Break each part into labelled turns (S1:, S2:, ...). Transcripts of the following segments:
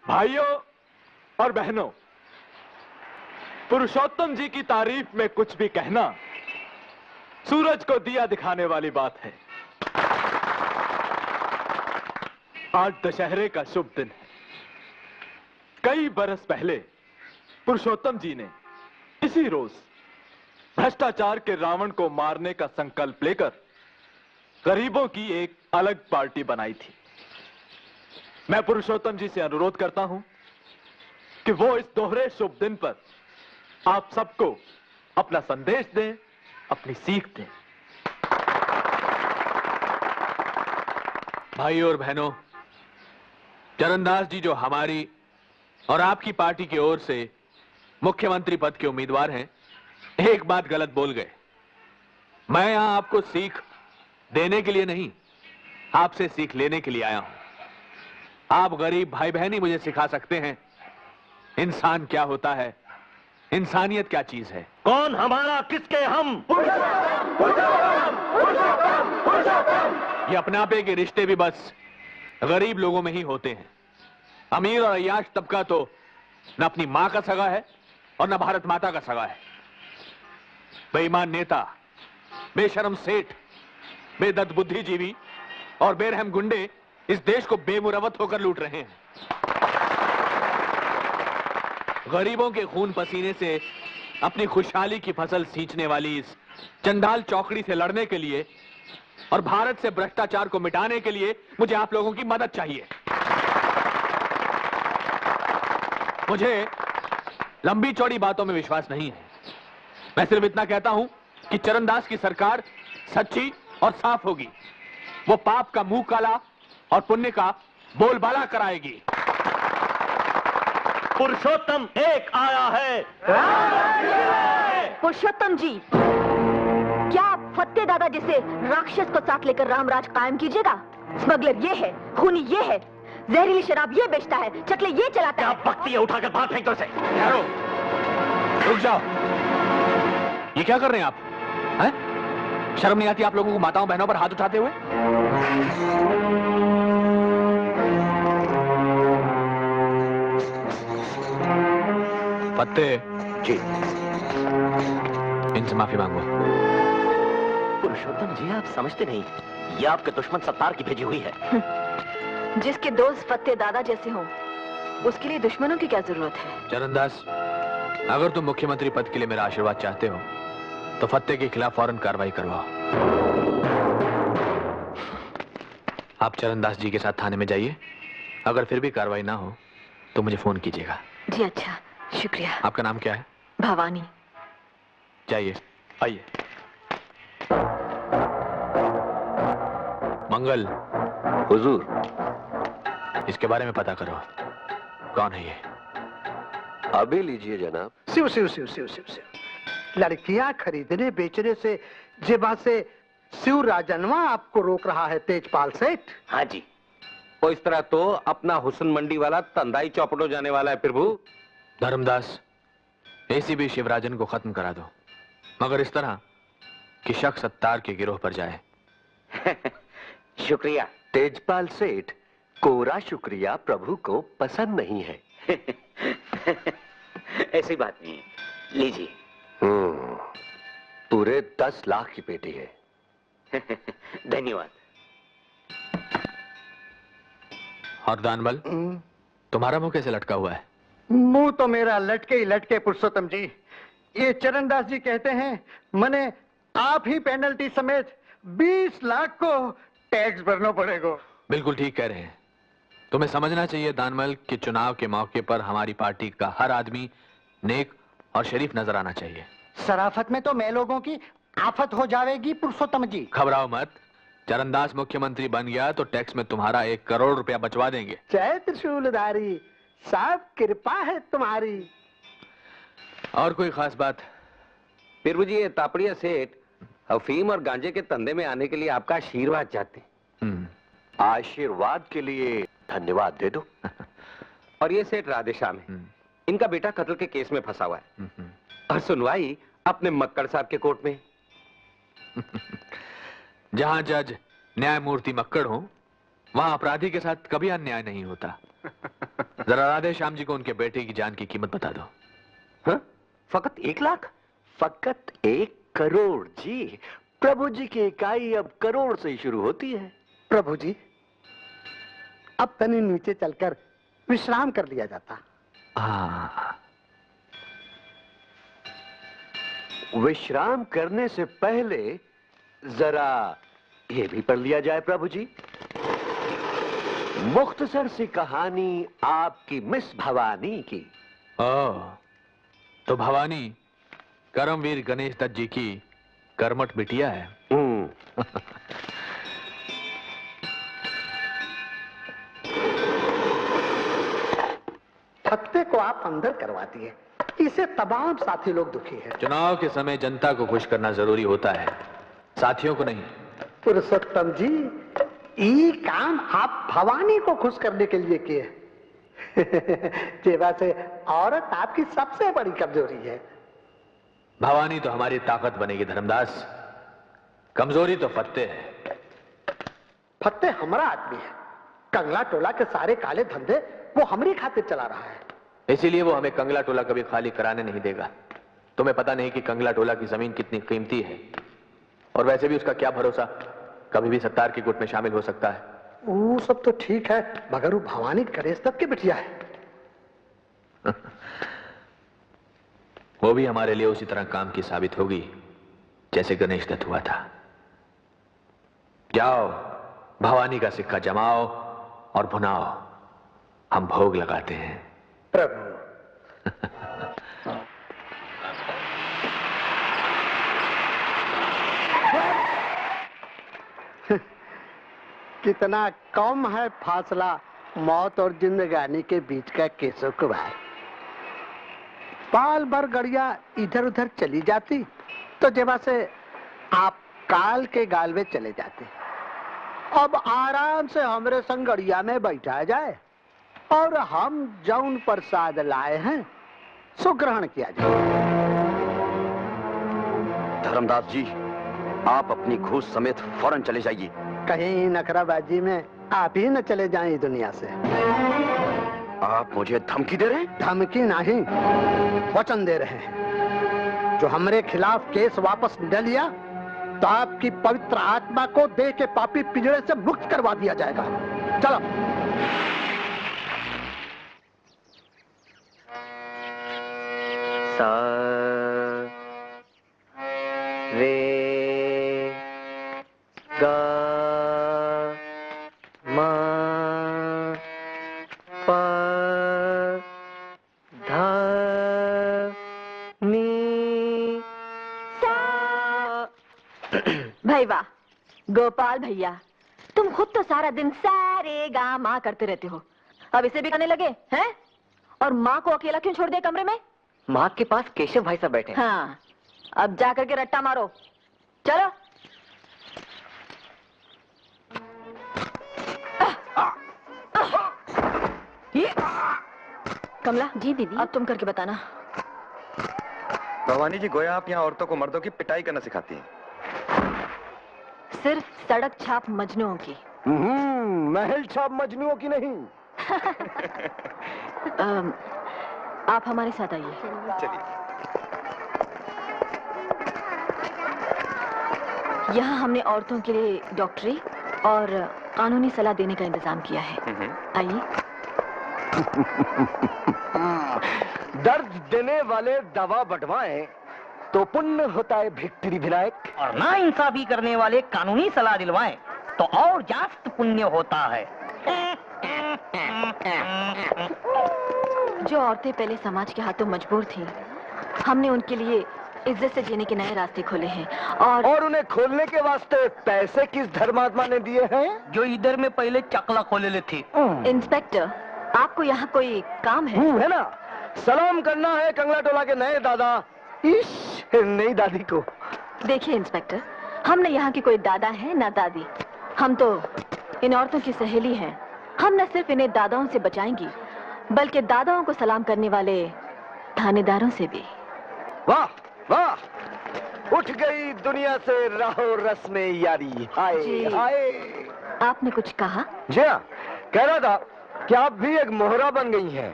S1: भाइयों और बहनों, पुरुषोत्तम जी की तारीफ में कुछ भी कहना सूरज को दिया दिखाने वाली बात है। आज दशहरे का शुभ दिन है। कई बरस पहले पुरुषोत्तम जी ने इसी रोज भ्रष्टाचार के रावण को मारने का संकल्प लेकर गरीबों की एक अलग पार्टी बनाई थी। मैं पुरुषोत्तम जी से अनुरोध करता हूं कि वो इस दोहरे शुभ दिन पर आप सबको अपना संदेश दें, अपनी सीख दें।
S2: भाइयों और बहनों, चरणदास जी जो हमारी और आपकी पार्टी की ओर से मुख्यमंत्री पद के उम्मीदवार हैं, एक बात गलत बोल गए। मैं यहां आपको सीख देने के लिए नहीं, आपसे सीख लेने के लिए आया हूं। आप गरीब भाई बहन ही मुझे सिखा सकते हैं इंसान क्या होता है, इंसानियत क्या चीज है।
S3: कौन हमारा, किसके हम?
S2: ये अपनापे के रिश्ते भी बस गरीब लोगों में ही होते हैं। अमीर और अय्याश तबका तो न अपनी मां का सगा है और न भारत माता का सगा है। बेईमान नेता, बेशरम सेठ, बेदर्द बुद्धिजीवी और बेरहम गुंडे इस देश को बेमुरवत होकर लूट रहे हैं। गरीबों के खून पसीने से अपनी खुशहाली की फसल सींचने वाली इस चंडाल चौकड़ी से लड़ने के लिए और भारत से भ्रष्टाचार को मिटाने के लिए मुझे आप लोगों की मदद चाहिए। मुझे लंबी चौड़ी बातों में विश्वास नहीं है। मैं सिर्फ इतना कहता हूं कि चरणदास की सरकार सच्ची और साफ होगी। वो पाप का मुंह काला और पुण्य का बोलबाला कराएगी।
S3: पुरुषोत्तम एक आया है।
S4: पुरुषोत्तम जी, क्या आप फत्ते दादा जैसे राक्षस को साथ लेकर रामराज कायम कीजिएगा? स्मगलर ये है, खूनी ये है, जहरीली शराब ये बेचता है, चकले ये चलाता है।
S3: क्या बकती है, उठाकर बाहर फेंक दो इसे।
S2: यारो, रुक जाओ। ये क्या कर रहे हैं आप? हैं? शर्म नहीं आती आप लोगों को माताओं बहनों पर हाथ उठाते हुए? पत्ते
S3: जी,
S2: इनसे माफी मांगो।
S3: पुरुषोत्तम जी, आप समझते नहीं, ये आपके दुश्मन सत्तार की भेजी हुई है।
S4: जिसके दोस्त फत्ते दादा जैसे हों, उसके लिए दुश्मनों की क्या जरूरत है?
S2: चरणदास, अगर तुम मुख्यमंत्री पद के लिए मेरा आशीर्वाद चाहते हो तो फत्ते के खिलाफ फौरन कार्रवाई करवाओ। आप चरणदास जी के साथ थाने में जाइए। अगर फिर भी कार्रवाई ना हो तो मुझे फोन कीजिएगा।
S4: जी अच्छा, शुक्रिया।
S2: आपका नाम क्या है?
S4: भवानी।
S2: जाइए। आइए। मंगल।
S3: हुजूर।
S2: इसके बारे में पता करो, कौन है ये?
S3: अभी लीजिए जनाब।
S5: शिव शिव शिव शिव शिव शिव। लड़कियां खरीदने बेचने से जेबा से शिव राजनवा आपको रोक रहा है तेजपाल सेठ।
S3: हाँ जी, वो इस तरह तो अपना हुस्न मंडी वाला तंदाई चौपट हो जाने वाला है प्रभु।
S2: धर्मदास, एसीपी शिवराजन को खत्म करा दो, मगर इस तरह कि शक सत्तार के गिरोह पर जाए।
S3: शुक्रिया
S6: तेजपाल सेठ, कोरा शुक्रिया प्रभु को पसंद नहीं है।
S3: ऐसी बात नहीं है, लीजिए।
S6: पूरे 10 लाख की पेटी है।
S3: धन्यवाद।
S2: और दानबल, तुम्हारा मुंह कैसे लटका हुआ है?
S5: मुंह तो मेरा लटके ही लटके पुरुषोत्तम जी। ये चरणदास जी कहते हैं मने आप ही पेनल्टी समेत 20 लाख को टैक्स भरना पड़ेगा।
S2: बिल्कुल ठीक कह रहे हैं। तुम्हें समझना चाहिए दानमल कि चुनाव के मौके पर हमारी पार्टी का हर आदमी नेक और शरीफ नजर आना चाहिए।
S5: शराफत में तो मैं लोगों की आफत हो जाएगी पुरुषोत्तम जी।
S2: घबराओ मत, चरणदास मुख्यमंत्री बन गया तो टैक्स में तुम्हारा 1 करोड़ रुपया बचवा देंगे।
S5: जय त्रिशूलधारी साहब, कृपा है तुम्हारी।
S2: और कोई खास बात?
S3: प्रभु जी, ये तापड़िया सेठ अफीम और गांजे के धंधे में आने के लिए आपका आशीर्वाद चाहते हैं।
S6: आशीर्वाद के लिए धन्यवाद दे दो।
S3: और ये सेठ राधेश्याम है, इनका बेटा कत्ल के केस में फंसा हुआ है और सुनवाई अपने मक्कड़ साहब के कोर्ट में।
S2: जहां जज न्यायमूर्ति मक्कड़ हो, वहां अपराधी के साथ कभी अन्याय नहीं होता। जरा राधे श्याम जी को उनके बेटे की जान की कीमत बता दो।
S6: हाँ? फकत 1 लाख? फकत 1 करोड़ जी। प्रभु जी की इकाई अब करोड़ से ही शुरू होती है।
S5: प्रभु जी, अब तनी नीचे चलकर विश्राम कर लिया जाता।
S6: विश्राम करने से पहले जरा ये भी पढ़ लिया जाए प्रभु जी। मुख्तसर सी कहानी आपकी मिस भवानी की।
S2: तो भवानी करमवीर गणेश दत्त जी की कर्मठ बिटिया है।
S5: फत्ते को आप अंदर करवा दिए, इसे तमाम साथी लोग दुखी हैं।
S2: चुनाव के समय जनता को खुश करना जरूरी होता है, साथियों को नहीं।
S5: पुरुषोत्तम जी, ये काम आप भवानी को खुश करने के लिए किए। जेवा से औरत आपकी सबसे बड़ी कमजोरी है।
S2: भवानी तो हमारी ताकत बनेगी धर्मदास, कमजोरी तो फत्ते है।
S5: फत्ते हमारा आदमी है, कंगला टोला के सारे काले धंधे वो हमारी खातिर चला रहा है।
S2: इसीलिए वो हमें कंगला टोला कभी खाली कराने नहीं देगा। तुम्हें पता नहीं कि कंगला टोला की जमीन कितनी कीमती है, और वैसे भी उसका क्या भरोसा, कभी भी सत्तार की गुट में शामिल हो सकता है।
S5: वो सब तो ठीक है, मगर वो भवानी गणेश दत्त की बिटिया है।
S2: वो भी हमारे लिए उसी तरह काम की साबित होगी जैसे गणेश दत्त हुआ था। जाओ, भवानी का सिक्का जमाओ और भुनाओ, हम भोग लगाते हैं।
S5: प्रभु कितना कम है फासला मौत और जिंदगानी के बीच का केशव कुमार। पाल भर गड़िया इधर उधर चली जाती तो जेबा से आप काल के गाल में चले जाते। अब आराम से हमरे संग गड़िया में बैठा जाए और हम जौन प्रसाद लाए हैं सो ग्रहण किया जाए।
S3: धर्मदास जी, आप अपनी घूस समेत फौरन चले जाइए।
S5: कहीं नखराबाजी में आप ही न चले जाएं दुनिया से।
S3: आप मुझे धमकी दे रहे हैं?
S5: धमकी नहीं, वचन दे रहे हैं। जो हमरे खिलाफ केस वापस न लिया तो आपकी पवित्र आत्मा को देह के पापी पिंजरे से मुक्त करवा दिया जाएगा। चलो।
S6: सा रे गा मा पा धा नी सा।
S4: भाई वाह गोपाल भैया, तुम खुद तो सारा दिन सारे गा माँ करते रहते हो, अब इसे भी करने लगे हैं? और माँ को अकेला क्यों छोड़ दिया कमरे में?
S6: माँ के पास केशव भाई साहब बैठे हैं।
S4: हाँ, अब जा करके रट्टा मारो, चलो। कमला जी दीदी, अब तुम करके बताना।
S7: भवानी जी, गोया आप यहाँ औरतों को मर्दों की पिटाई करना सिखाती हैं।
S4: सिर्फ सड़क छाप मजनुओं की।
S6: महल छाप मजनुओं की नहीं।
S4: आप हमारे साथ आइए।
S7: चलिए।
S4: यहाँ हमने औरतों के लिए डॉक्टरी और कानूनी सलाह देने का इंतजाम किया है। आइए।
S6: दर्द देने वाले दवा बंटवाएं तो पुण्य होता है भिक्टरी विनायक,
S8: और ना इंसाफी करने वाले कानूनी सलाह दिलवाएं तो और जास्त पुण्य होता है।
S4: जो औरतें पहले समाज के हाथों मजबूर थीं, हमने उनके लिए इज्जत से जीने के नए रास्ते खोले हैं। और
S6: उन्हें खोलने के वास्ते पैसे किस धर्मात्मा ने दिए हैं?
S8: जो इधर में पहले चकला खोले ले थे।
S4: इंस्पेक्टर, आपको यहाँ कोई काम है?
S6: है ना, सलाम करना है कंगला टोला के नए दादा नई दादी को।
S4: देखिए इंस्पेक्टर, हम न यहाँ की कोई दादा है ना दादी, हम तो इन औरतों की सहेली हैं। हम न सिर्फ इन्हें दादाओं से बचाएंगी, बल्कि दादाओं को सलाम करने वाले थानेदारों से भी।
S6: वाह वाह, उठ गई दुनिया से राहो रस्म यारी। हाय
S4: जी।
S6: हाय।
S4: आपने कुछ कहा?
S6: जी हाँ, कह रहा था क्या आप भी एक मोहरा बन गई हैं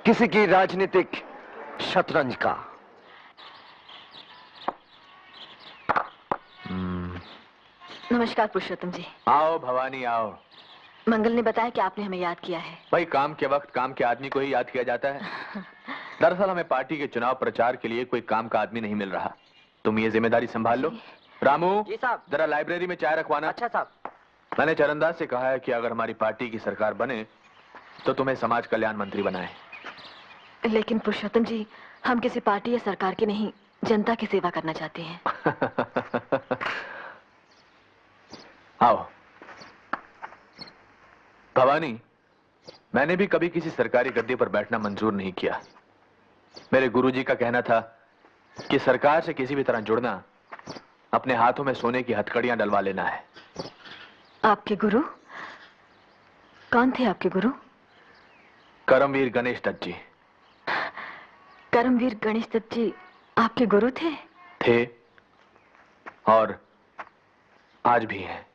S6: किसी की राजनीतिक शतरंज का?
S4: नमस्कार पुरुषोत्तम जी।
S2: आओ भवानी आओ।
S4: मंगल ने बताया कि आपने हमें याद किया है।
S2: भाई काम के वक्त काम के आदमी को ही याद किया जाता है। दरअसल हमें पार्टी के चुनाव प्रचार के लिए कोई काम का आदमी नहीं मिल रहा। तुम ये जिम्मेदारी संभाल लो। रामू
S8: जी साहब।
S2: जरा लाइब्रेरी में चाय रखवाना।
S8: अच्छा साहब।
S2: मैंने चरणदास से कहा है कि अगर हमारी पार्टी की सरकार बने तो तुम्हें समाज कल्याण मंत्री बनाए।
S4: लेकिन पुरुषोत्तम जी, हम किसी पार्टी या सरकार की नहीं, जनता की सेवा करना चाहते हैं।
S2: आओ भवानी, मैंने भी कभी किसी सरकारी गद्दी पर बैठना मंजूर नहीं किया। मेरे गुरुजी का कहना था कि सरकार से किसी भी तरह जुड़ना अपने हाथों में सोने की हथकड़ियां डलवा लेना है।
S4: आपके गुरु कौन थे? आपके गुरु
S2: करमवीर गणेश दत्त जी।
S4: करमवीर गणेश दत्त जी आपके गुरु थे?
S2: थे और आज भी हैं।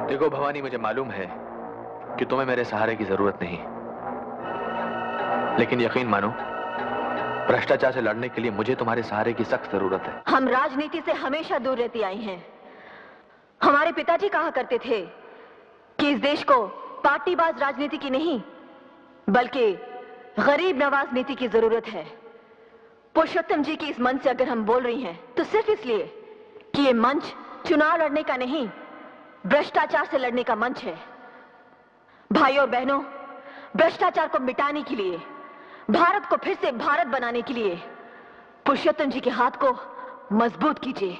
S2: देखो भवानी, मुझे मालूम है कि तुम्हें मेरे सहारे की जरूरत नहीं, लेकिन यकीन मानो भ्रष्टाचार से लड़ने के लिए मुझे तुम्हारे सहारे की सख्त जरूरत है।
S4: हम राजनीति से हमेशा दूर रहती आई हैं। हमारे पिताजी कहा करते थे कि इस देश को पार्टीबाज राजनीति की नहीं बल्कि गरीब नवाज नीति की जरूरत है। पुरुषोत्तम जी की इस मंच से अगर हम बोल रही हैं तो सिर्फ इसलिए कि ये मंच चुनाव लड़ने का नहीं, भ्रष्टाचार से लड़ने का मंच है। भाइयों और बहनों, भ्रष्टाचार को मिटाने के लिए, भारत को फिर से भारत बनाने के लिए पुरुषोत्तम जी के हाथ को मजबूत कीजिए।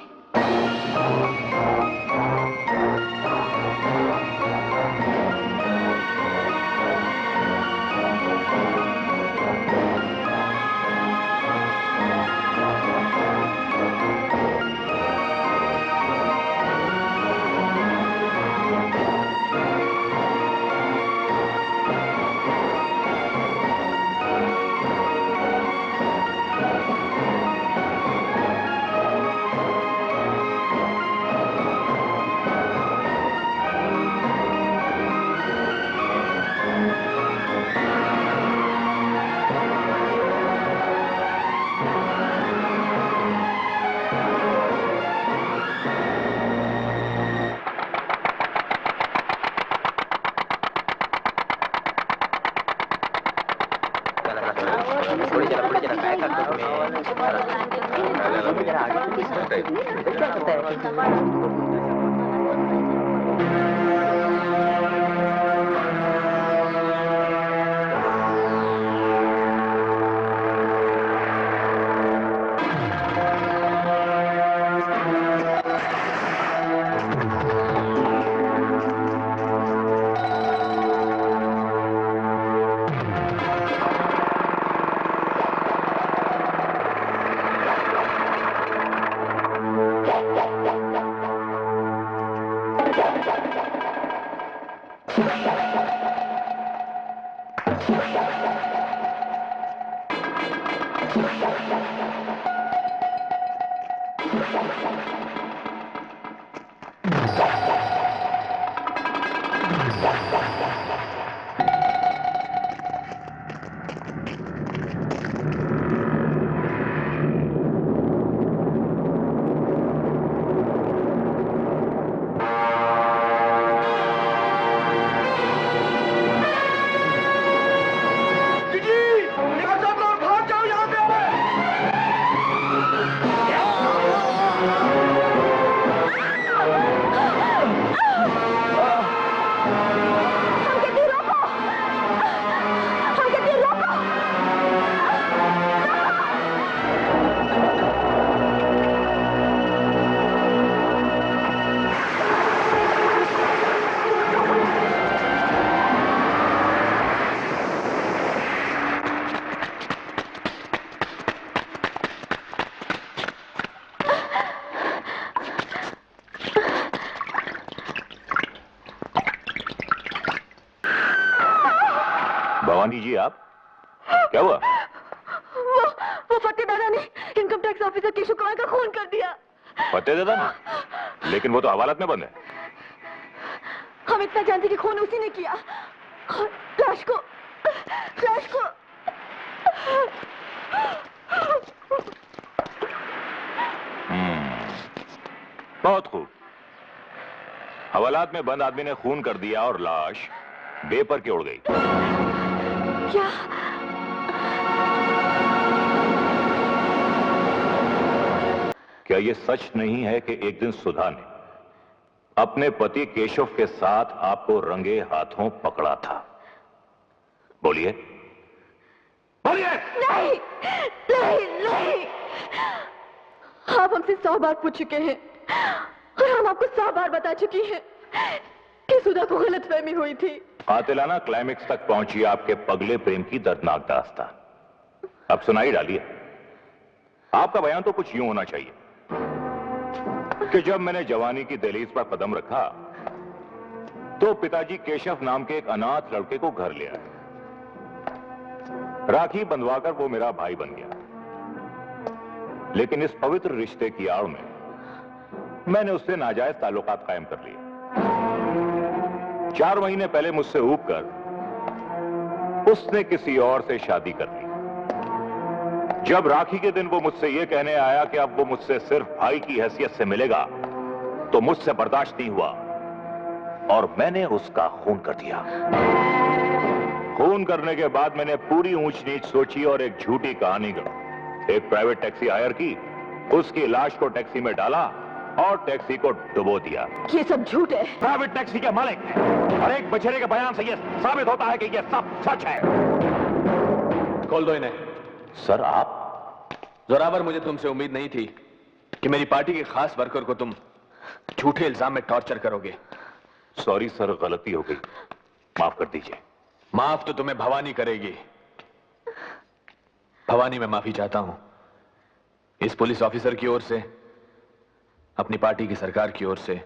S9: भवानी जी, आप क्या हुआ?
S4: वो फतेह दादा ने income tax police officer Keshav Kumar का खून कर दिया।
S9: फतेह दादा ने? लेकिन वो तो हवालात में बंद है।
S4: हम इतना जानते कि खून उसी ने किया। और लाश को
S9: बहुत खूब। हवालात में बंद आदमी ने खून कर दिया और लाश बेपर के उड़ गई।
S4: क्या?
S9: क्या ये सच नहीं है कि एक दिन सुधा ने अपने पति केशव के साथ आपको रंगे हाथों पकड़ा था? बोलिए बोलिए।
S4: नहीं नहीं नहीं, आप हमसे 100 बार पूछ चुके हैं और हम आपको 100 बार बता चुकी हैं कि सुधा को गलतफहमी हुई थी।
S9: कातिलाना क्लाइमेक्स तक पहुंची आपके पगले प्रेम की दर्दनाक दास्तान अब सुनाई डालिए। आपका बयान तो कुछ यूं होना चाहिए कि जब मैंने जवानी की दहलीज पर कदम रखा तो पिताजी केशव नाम के एक अनाथ लड़के को घर ले आए। राखी बंधवाकर वो मेरा भाई बन गया। लेकिन इस पवित्र रिश्ते की आड़ में मैंने उससे नाजायज ताल्लुकात कायम कर लिए। 4 महीने पहले मुझसे ऊब कर उसने किसी और से शादी कर ली। जब राखी के दिन वो मुझसे यह कहने आया कि अब वो मुझसे सिर्फ भाई की हैसियत से मिलेगा तो मुझसे बर्दाश्त नहीं हुआ और मैंने उसका खून कर दिया। खून करने के बाद मैंने पूरी ऊंच नीच सोची और एक झूठी कहानी गढ़ी। एक प्राइवेट टैक्सी हायर की, उसकी लाश को टैक्सी में डाला और टैक्सी को डुबो दिया।
S4: ये सब झूठ है।
S9: प्राइवेट टैक्सी के मालिक और एक बछड़े के बयान से यह साबित होता है कि यह सब सच है।
S2: खोल दो इन्हें।
S9: सर आप?
S2: जोरावर, मुझे तुमसे उम्मीद नहीं थी कि मेरी पार्टी के खास वर्कर को तुम झूठे इल्जाम में टॉर्चर करोगे।
S9: सॉरी सर, गलती हो गई, माफ कर दीजिए।
S2: माफ तो तुम्हें भवानी करेगी। भवानी, मैं माफी चाहता हूं इस पुलिस ऑफिसर की ओर से, अपनी पार्टी की सरकार की ओर से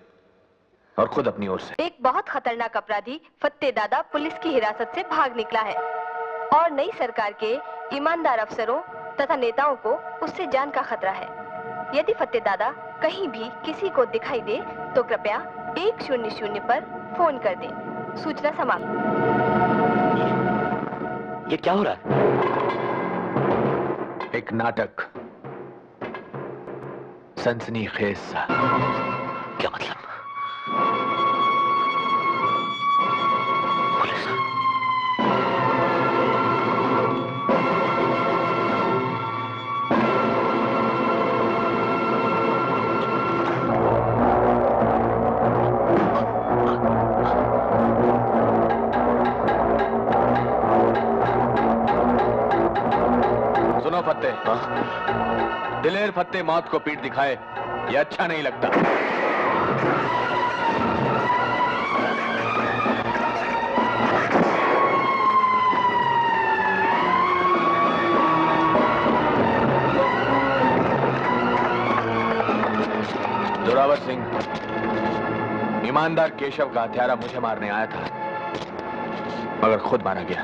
S2: और खुद अपनी ओर से।
S10: एक बहुत खतरनाक अपराधी फत्ते दादा पुलिस की हिरासत से भाग निकला है और नई सरकार के ईमानदार अफसरों तथा नेताओं को उससे जान का खतरा है। यदि फत्ते दादा कहीं भी किसी को दिखाई दे तो कृपया 100 पर फोन कर दें। सूचना समाप्त।
S6: ये क्या हो रहा है?
S2: एक नाटक, सनसनीखेज सा।
S6: क्या मतलब? पुलिस?
S2: सुनो फत्ते, दिलेर फत्ते मौत को पीठ दिखाए ये अच्छा नहीं लगता। जोरावर सिंह, ईमानदार केशव का हत्यारा मुझे मारने आया था मगर खुद मारा गया।